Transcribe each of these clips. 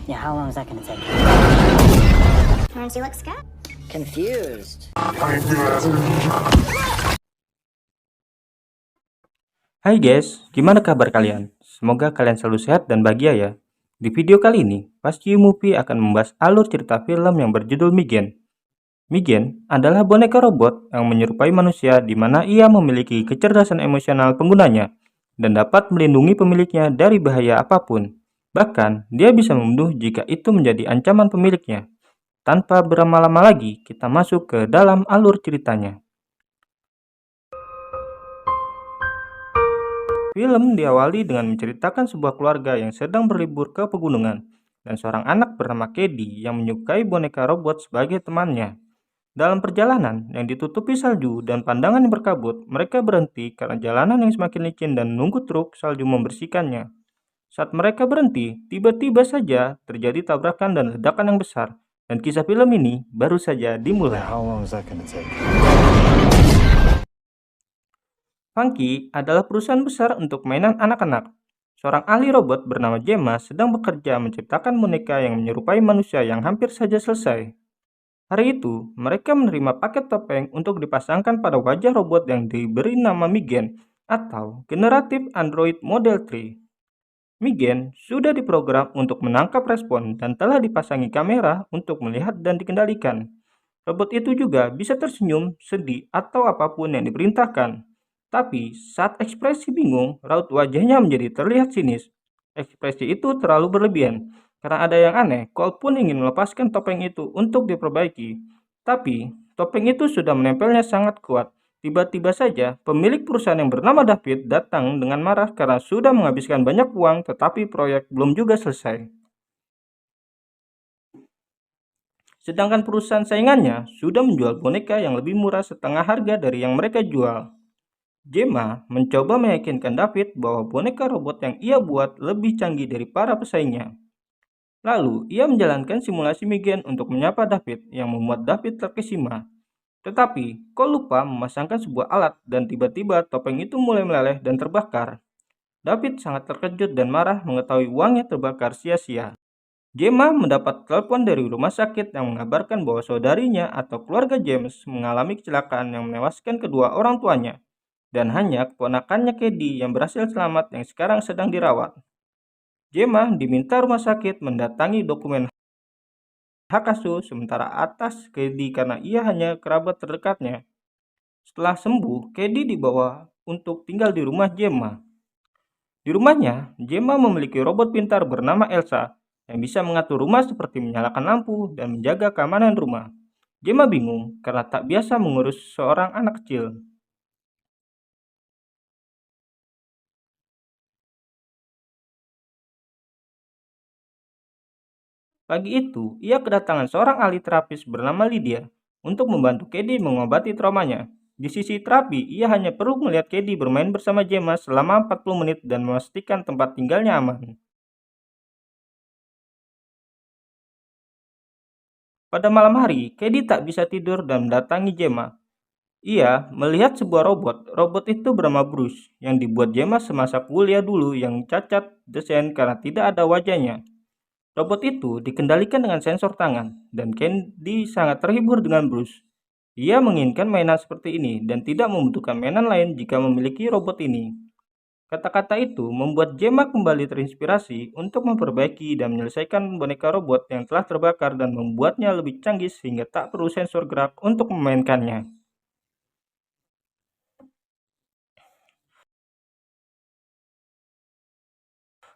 Yeah, how long is that gonna take? Don't you look scared? Confused. Hai guys, gimana kabar kalian? Semoga kalian selalu sehat dan bahagia ya. Di video kali ini, Pasti Movie akan membahas alur cerita film yang berjudul Migen. Migen adalah boneka robot yang menyerupai manusia di mana ia memiliki kecerdasan emosional penggunanya dan dapat melindungi pemiliknya dari bahaya apapun. Bahkan, dia bisa membunuh jika itu menjadi ancaman pemiliknya. Tanpa berlama-lama lagi, kita masuk ke dalam alur ceritanya. Film diawali dengan menceritakan sebuah keluarga yang sedang berlibur ke pegunungan dan seorang anak bernama Kedi yang menyukai boneka robot sebagai temannya. Dalam perjalanan yang ditutupi salju dan pandangan yang berkabut, mereka berhenti karena jalanan yang semakin licin dan menunggu truk salju membersihkannya. Saat mereka berhenti, tiba-tiba saja terjadi tabrakan dan ledakan yang besar, dan kisah film ini baru saja dimulai. How long is that gonna take? Funky adalah perusahaan besar untuk mainan anak-anak. Seorang ahli robot bernama Gemma sedang bekerja menciptakan boneka yang menyerupai manusia yang hampir saja selesai. Hari itu, mereka menerima paket topeng untuk dipasangkan pada wajah robot yang diberi nama Migen atau Generative Android Model 3. Migen sudah diprogram untuk menangkap respon dan telah dipasangi kamera untuk melihat dan dikendalikan. Robot itu juga bisa tersenyum, sedih, atau apapun yang diperintahkan. Tapi saat ekspresi bingung, raut wajahnya menjadi terlihat sinis. Ekspresi itu terlalu berlebihan, karena ada yang aneh. Cole pun ingin melepaskan topeng itu untuk diperbaiki. Tapi, topeng itu sudah menempelnya sangat kuat. Tiba-tiba saja, pemilik perusahaan yang bernama David datang dengan marah karena sudah menghabiskan banyak uang, tetapi proyek belum juga selesai. Sedangkan perusahaan saingannya sudah menjual boneka yang lebih murah setengah harga dari yang mereka jual. Gemma mencoba meyakinkan David bahwa boneka robot yang ia buat lebih canggih dari para pesaingnya. Lalu, ia menjalankan simulasi Migen untuk menyapa David yang membuat David terkesima. Tetapi, Cole lupa memasangkan sebuah alat dan tiba-tiba topeng itu mulai meleleh dan terbakar. David sangat terkejut dan marah mengetahui uangnya terbakar sia-sia. Gemma mendapat telepon dari rumah sakit yang mengabarkan bahwa saudarinya atau keluarga James mengalami kecelakaan yang menewaskan kedua orang tuanya. Dan hanya keponakannya Kedi yang berhasil selamat yang sekarang sedang dirawat. Gemma diminta rumah sakit mendatangi dokumen hak asuh sementara atas Kedi karena ia hanya kerabat terdekatnya. Setelah sembuh, Kedi dibawa untuk tinggal di rumah Gemma. Di rumahnya, Gemma memiliki robot pintar bernama Elsa yang bisa mengatur rumah seperti menyalakan lampu dan menjaga keamanan rumah. Gemma bingung karena tak biasa mengurus seorang anak kecil. Pagi itu, ia kedatangan seorang ahli terapis bernama Lydia untuk membantu Kedi mengobati traumanya. Di sisi terapi, ia hanya perlu melihat Kedi bermain bersama Gemma selama 40 menit dan memastikan tempat tinggalnya aman. Pada malam hari, Kedi tak bisa tidur dan mendatangi Gemma. Ia melihat sebuah robot. Robot itu bernama Bruce, yang dibuat Gemma semasa kuliah dulu yang cacat desain karena tidak ada wajahnya. Robot itu dikendalikan dengan sensor tangan, dan Candy sangat terhibur dengan Bruce. Ia menginginkan mainan seperti ini dan tidak membutuhkan mainan lain jika memiliki robot ini. Kata-kata itu membuat Gemma kembali terinspirasi untuk memperbaiki dan menyelesaikan boneka robot yang telah terbakar dan membuatnya lebih canggih sehingga tak perlu sensor gerak untuk memainkannya.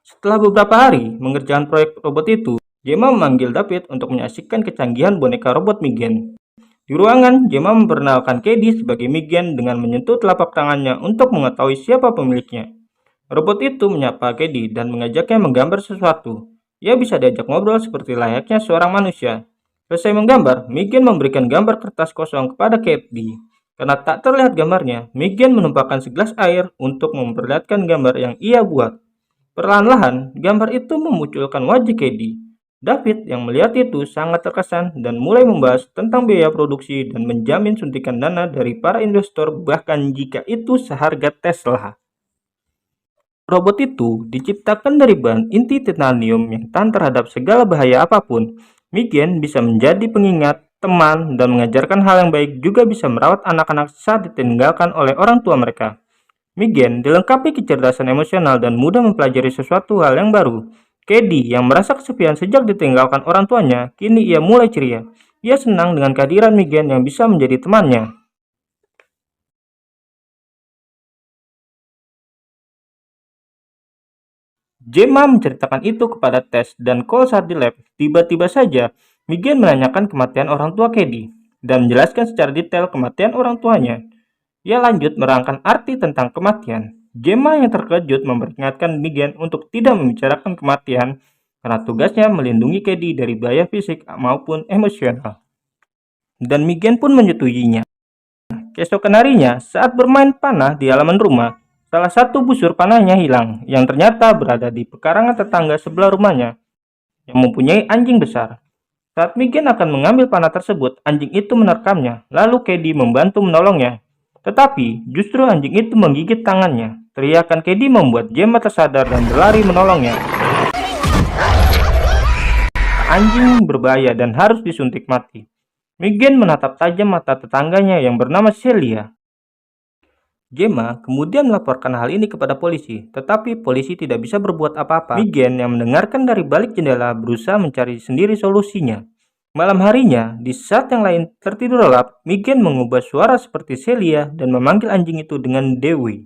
Setelah beberapa hari mengerjakan proyek robot itu, Gemma memanggil David untuk menyaksikan kecanggihan boneka robot Migen. Di ruangan, Gemma memperkenalkan Kedi sebagai Migen dengan menyentuh telapak tangannya untuk mengetahui siapa pemiliknya. Robot itu menyapa Kedi dan mengajaknya menggambar sesuatu. Ia bisa diajak ngobrol seperti layaknya seorang manusia. Selesai menggambar, Migen memberikan gambar kertas kosong kepada Kedi. Karena tak terlihat gambarnya, Migen menumpahkan segelas air untuk memperlihatkan gambar yang ia buat. Perlahan-lahan, gambar itu memunculkan wajah Kedi. David yang melihat itu sangat terkesan dan mulai membahas tentang biaya produksi dan menjamin suntikan dana dari para investor bahkan jika itu seharga Tesla. Robot itu diciptakan dari bahan inti titanium yang tahan terhadap segala bahaya apapun. Migen bisa menjadi pengingat, teman, dan mengajarkan hal yang baik, juga bisa merawat anak-anak saat ditinggalkan oleh orang tua mereka. Migen dilengkapi kecerdasan emosional dan mudah mempelajari sesuatu hal yang baru. Kedi yang merasa kesepian sejak ditinggalkan orang tuanya, kini ia mulai ceria. Ia senang dengan kehadiran Migen yang bisa menjadi temannya. Gemma menceritakan itu kepada Tess dan Cole saat di lab. Tiba-tiba saja, Migen menanyakan kematian orang tua Kedi dan menjelaskan secara detail kematian orang tuanya. Ia lanjut merangkan arti tentang kematian. Gemma yang terkejut memperingatkan Migen untuk tidak membicarakan kematian karena tugasnya melindungi Kedi dari bahaya fisik maupun emosional. Dan Migen pun menyetujuinya. Keesokan harinya, saat bermain panah di halaman rumah, salah satu busur panahnya hilang yang ternyata berada di pekarangan tetangga sebelah rumahnya yang mempunyai anjing besar. Saat Migen akan mengambil panah tersebut, anjing itu menerkamnya, lalu Kedi membantu menolongnya. Tetapi justru anjing itu menggigit tangannya. Teriakan Kedi membuat Gemma tersadar dan berlari menolongnya. Anjing berbahaya dan harus disuntik mati. Migen menatap tajam mata tetangganya yang bernama Celia. Gemma kemudian melaporkan hal ini kepada polisi, tetapi polisi tidak bisa berbuat apa-apa. Migen yang mendengarkan dari balik jendela berusaha mencari sendiri solusinya. Malam harinya, di saat yang lain tertidur lelap, Migen mengubah suara seperti Celia dan memanggil anjing itu dengan Dewi.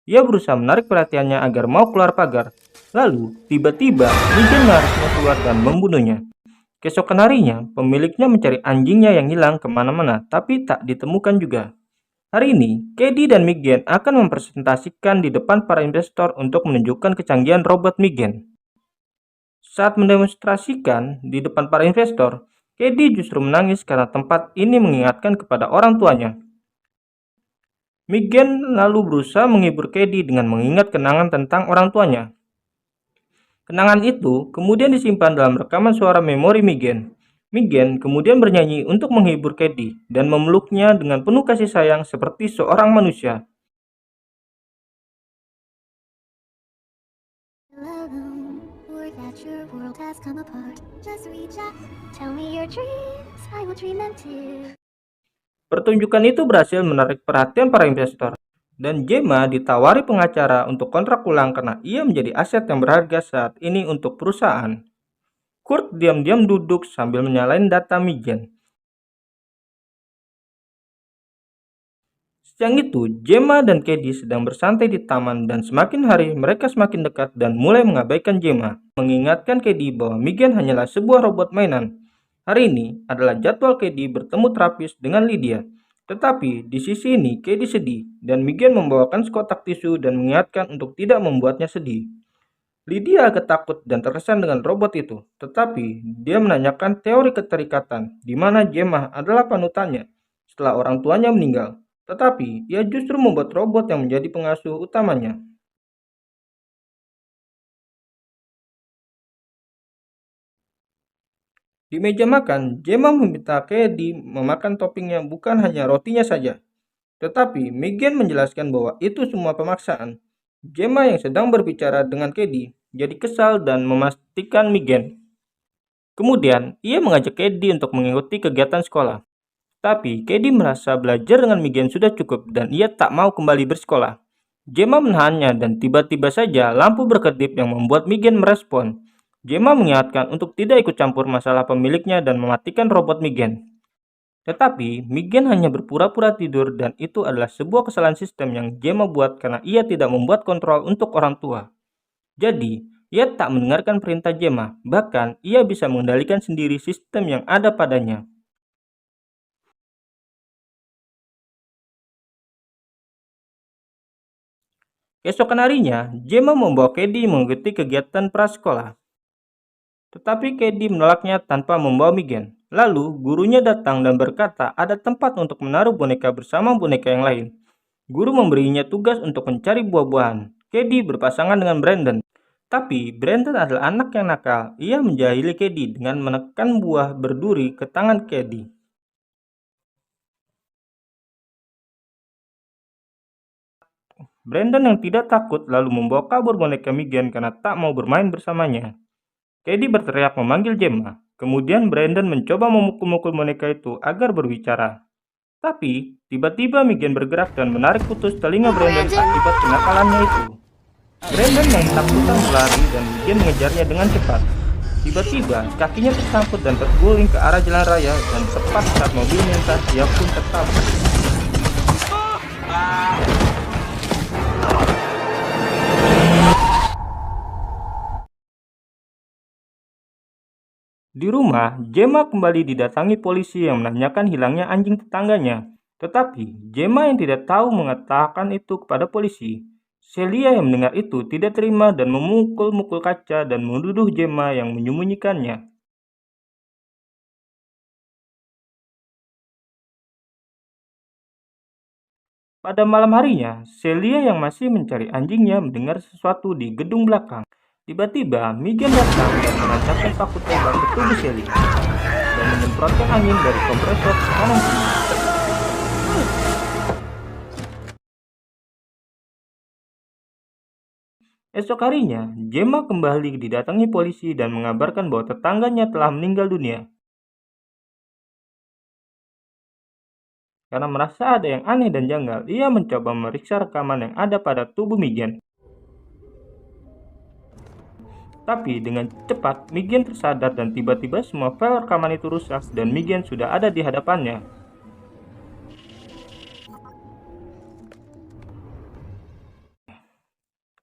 Ia berusaha menarik perhatiannya agar mau keluar pagar. Lalu, tiba-tiba, Migen menariknya keluar dan membunuhnya. Keesokan harinya, pemiliknya mencari anjingnya yang hilang kemana-mana, tapi tak ditemukan juga. Hari ini, Kedi dan Migen akan mempresentasikan di depan para investor untuk menunjukkan kecanggihan robot Migen. Saat mendemonstrasikan di depan para investor, Kedi justru menangis karena tempat ini mengingatkan kepada orang tuanya. Migen lalu berusaha menghibur Kedi dengan mengingat kenangan tentang orang tuanya. Kenangan itu kemudian disimpan dalam rekaman suara memori Migen. Migen kemudian bernyanyi untuk menghibur Kedi dan memeluknya dengan penuh kasih sayang seperti seorang manusia. Pertunjukan itu berhasil menarik perhatian para investor, dan Gemma ditawari pengacara untuk kontrak ulang karena ia menjadi aset yang berharga saat ini untuk perusahaan. Kurt diam-diam duduk sambil menyalain data Migen. Siang itu, Gemma dan Kedi sedang bersantai di taman dan semakin hari mereka semakin dekat dan mulai mengabaikan Gemma, mengingatkan Kedi bahwa Migen hanyalah sebuah robot mainan. Hari ini adalah jadwal Kedi bertemu terapis dengan Lydia. Tetapi di sisi ini Kedi sedih dan Migen membawakan sekotak tisu dan mengingatkan untuk tidak membuatnya sedih. Lydia agak takut dan terkesan dengan robot itu, tetapi dia menanyakan teori keterikatan di mana Gemma adalah panutannya setelah orang tuanya meninggal. Tetapi ia justru membuat robot yang menjadi pengasuh utamanya. Di meja makan, Gemma meminta Kedi memakan toppingnya bukan hanya rotinya saja. Tetapi Migen menjelaskan bahwa itu semua pemaksaan. Gemma yang sedang berbicara dengan Kedi jadi kesal dan memastikan Migen. Kemudian, ia mengajak Kedi untuk mengikuti kegiatan sekolah. Tapi Kedi merasa belajar dengan Migen sudah cukup dan ia tak mau kembali bersekolah. Gemma menahannya dan tiba-tiba saja lampu berkedip yang membuat Migen merespon. Gemma mengingatkan untuk tidak ikut campur masalah pemiliknya dan mematikan robot Migen. Tetapi Migen hanya berpura-pura tidur dan itu adalah sebuah kesalahan sistem yang Gemma buat karena ia tidak membuat kontrol untuk orang tua. Jadi, ia tak mendengarkan perintah Gemma, bahkan ia bisa mengendalikan sendiri sistem yang ada padanya. Keesokan harinya, Gemma membawa Kedi mengikuti kegiatan prasekolah. Tetapi Kedi menolaknya tanpa membawa Migen. Lalu, gurunya datang dan berkata ada tempat untuk menaruh boneka bersama boneka yang lain. Guru memberinya tugas untuk mencari buah-buahan. Kedi berpasangan dengan Brandon. Tapi, Brandon adalah anak yang nakal. Ia menjahili Kedi dengan menekan buah berduri ke tangan Kedi. Brandon yang tidak takut lalu membawa kabur boneka Megan karena tak mau bermain bersamanya. Kedi berteriak memanggil Gemma. Kemudian Brandon mencoba memukul-mukul boneka itu agar berbicara. Tapi, tiba-tiba Megan bergerak dan menarik putus telinga Brandon akibat kenakalannya itu. Brandon yang ketakutan berlari dan Megan mengejarnya dengan cepat. Tiba-tiba, kakinya tersangkut dan terguling ke arah jalan raya dan tepat saat mobil melintas, dia pun tertabrak. Di rumah, Gemma kembali didatangi polisi yang menanyakan hilangnya anjing tetangganya. Tetapi, Gemma yang tidak tahu mengatakan itu kepada polisi. Celia yang mendengar itu tidak terima dan memukul-mukul kaca dan menuduh Gemma yang menyembunyikannya. Pada malam harinya, Celia yang masih mencari anjingnya mendengar sesuatu di gedung belakang. Tiba-tiba, Megan datang dan menancapkan paku tembak ke tubuh Celia dan menyemprotkan angin dari kompresor ke kanan kiri. Esok harinya, Gemma kembali didatangi polisi dan mengabarkan bahwa tetangganya telah meninggal dunia. Karena merasa ada yang aneh dan janggal, ia mencoba memeriksa rekaman yang ada pada tubuh Megan. Tapi dengan cepat, Megan tersadar dan tiba-tiba semua file rekaman itu rusak dan Megan sudah ada di hadapannya.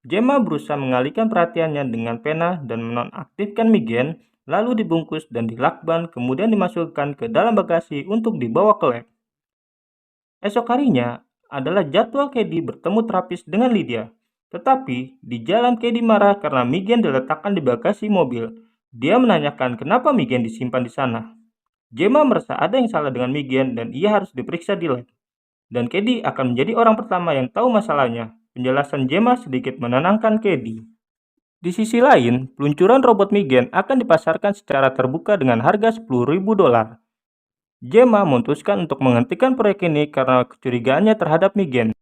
Gemma berusaha mengalihkan perhatiannya dengan pena dan menonaktifkan Megan, lalu dibungkus dan dilakban, kemudian dimasukkan ke dalam bagasi untuk dibawa ke lab. Esok harinya adalah jadwal Kedi bertemu terapis dengan Lydia. Tetapi, di jalan Kedi marah karena Megan diletakkan di bagasi mobil. Dia menanyakan kenapa Megan disimpan di sana. Gemma merasa ada yang salah dengan Megan dan ia harus diperiksa di lab. Dan Kedi akan menjadi orang pertama yang tahu masalahnya. Penjelasan Gemma sedikit menenangkan Kedi. Di sisi lain, peluncuran robot Megan akan dipasarkan secara terbuka dengan harga $10.000. Gemma memutuskan untuk menghentikan proyek ini karena kecurigaannya terhadap Megan.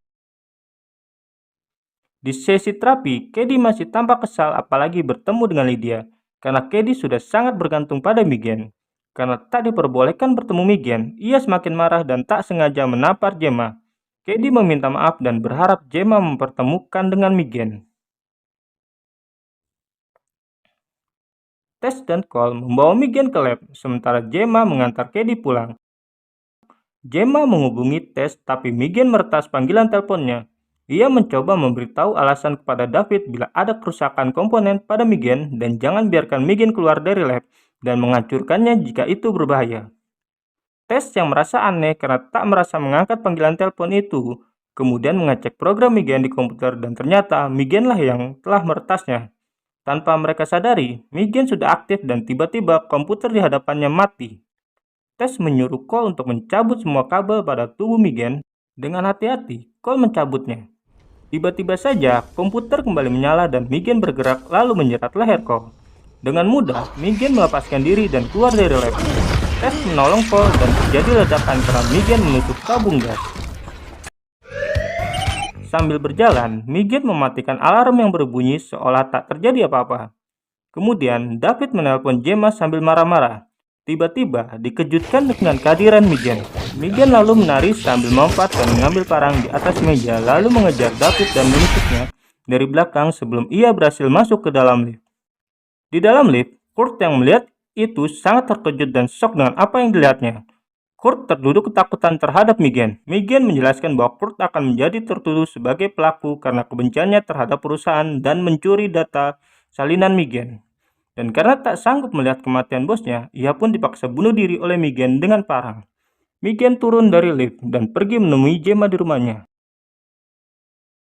Di sesi terapi, Kedi masih tampak kesal apalagi bertemu dengan Lydia, karena Kedi sudah sangat bergantung pada Megan. Karena tak diperbolehkan bertemu Megan, ia semakin marah dan tak sengaja menampar Gemma. Kedi meminta maaf dan berharap Gemma mempertemukan dengan Megan. Tess dan Cole membawa Megan ke lab, sementara Gemma mengantar Kedi pulang. Gemma menghubungi Tess, tapi Megan meretas panggilan teleponnya. Ia mencoba memberitahu alasan kepada David bila ada kerusakan komponen pada Megan dan jangan biarkan Megan keluar dari lab dan menghancurkannya jika itu berbahaya. Tess yang merasa aneh karena tak merasa mengangkat panggilan telepon itu, kemudian mengecek program Megan di komputer dan ternyata Megan lah yang telah meretasnya. Tanpa mereka sadari, Megan sudah aktif dan tiba-tiba komputer di hadapannya mati. Tess menyuruh Cole untuk mencabut semua kabel pada tubuh Megan. Dengan hati-hati, Cole mencabutnya. Tiba-tiba saja, komputer kembali menyala dan Megan bergerak lalu menjerat leher Cole. Dengan mudah, Megan melepaskan diri dan keluar dari lab. Tess menolong Cole dan terjadi ledakan karena Megan menutup tabung gas. Sambil berjalan, Megan mematikan alarm yang berbunyi seolah tak terjadi apa-apa. Kemudian, David menelpon Gemma sambil marah-marah. Tiba-tiba dikejutkan dengan kehadiran Megan. Megan lalu menari sambil melompat dan mengambil parang di atas meja lalu mengejar David dan menusuknya dari belakang sebelum ia berhasil masuk ke dalam lift. Di dalam lift, Kurt yang melihat itu sangat terkejut dan shock dengan apa yang dilihatnya. Kurt terduduk ketakutan terhadap Megan. Megan menjelaskan bahwa Kurt akan menjadi tertuduh sebagai pelaku karena kebenciannya terhadap perusahaan dan mencuri data salinan Megan. Dan karena tak sanggup melihat kematian bosnya, ia pun dipaksa bunuh diri oleh Megan dengan parang. Megan turun dari lift dan pergi menemui Gemma di rumahnya.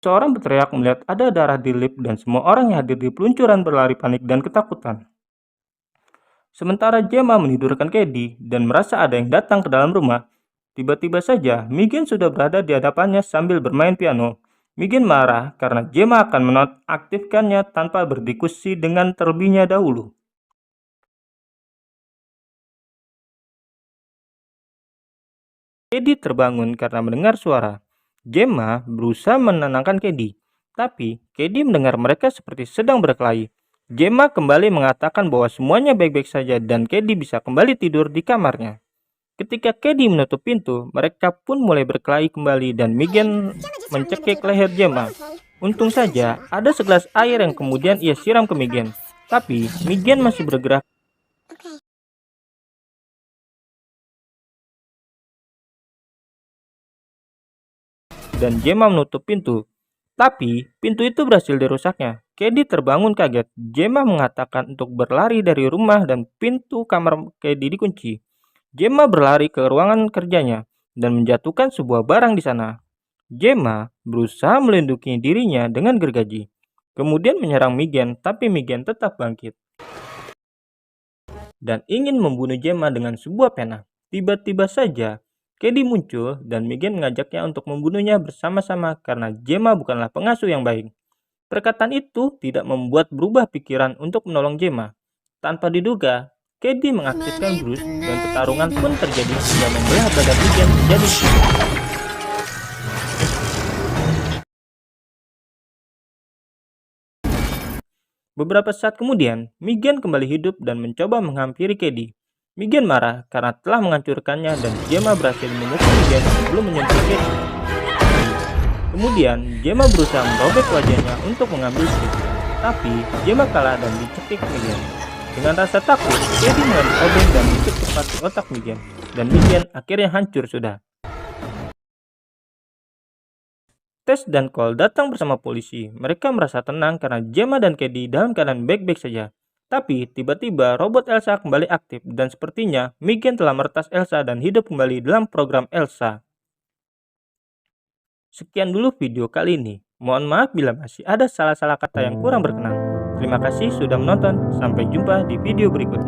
Seorang berteriak melihat ada darah di lift dan semua orang yang hadir di peluncuran berlari panik dan ketakutan. Sementara Gemma menidurkan Kedi dan merasa ada yang datang ke dalam rumah, tiba-tiba saja Megan sudah berada di hadapannya sambil bermain piano. Megan marah karena Gemma akan menonaktifkannya tanpa berdiskusi dengan terlebihnya dahulu. Kedi terbangun karena mendengar suara. Gemma berusaha menenangkan Kedi. Tapi Kedi mendengar mereka seperti sedang berkelahi. Gemma kembali mengatakan bahwa semuanya baik-baik saja dan Kedi bisa kembali tidur di kamarnya. Ketika Kedi menutup pintu, mereka pun mulai berkelahi kembali dan Megan mencekik leher Gemma. Untung saja ada segelas air yang kemudian ia siram ke Megan. Tapi Megan masih bergerak dan Gemma menutup pintu. Tapi pintu itu berhasil dirusaknya. Kedi terbangun kaget. Gemma mengatakan untuk berlari dari rumah dan pintu kamar Kedi dikunci. Gemma berlari ke ruangan kerjanya dan menjatuhkan sebuah barang di sana. Gemma berusaha melindungi dirinya dengan gergaji. Kemudian menyerang Megan, tapi Megan tetap bangkit dan ingin membunuh Gemma dengan sebuah pena. Tiba-tiba saja, Kedi muncul dan Megan mengajaknya untuk membunuhnya bersama-sama karena Gemma bukanlah pengasuh yang baik. Perkataan itu tidak membuat berubah pikiran untuk menolong Gemma. Tanpa diduga, Kedi mengaktifkan Bruce dan pertarungan pun terjadi hingga membelah badan Megan menjadi tiga. Beberapa saat kemudian, Megan kembali hidup dan mencoba menghampiri Kedi. Megan marah karena telah menghancurkannya dan Gemma berhasil memukul Megan sebelum menyentuh Kedi. Kemudian, Gemma berusaha merobek wajahnya untuk mengambil stick. Tapi, Gemma kalah dan dicekik Megan. Dengan rasa takut, Kedi mengambil obeng dan dicek tepat di otak Megan. Dan Megan akhirnya hancur sudah. Tess dan Cole datang bersama polisi. Mereka merasa tenang karena Gemma dan Kedi dalam keadaan baik-baik saja. Tapi tiba-tiba robot Elsa kembali aktif dan sepertinya Megan telah meretas Elsa dan hidup kembali dalam program Elsa. Sekian dulu video kali ini. Mohon maaf bila masih ada salah-salah kata yang kurang berkenan. Terima kasih sudah menonton. Sampai jumpa di video berikutnya.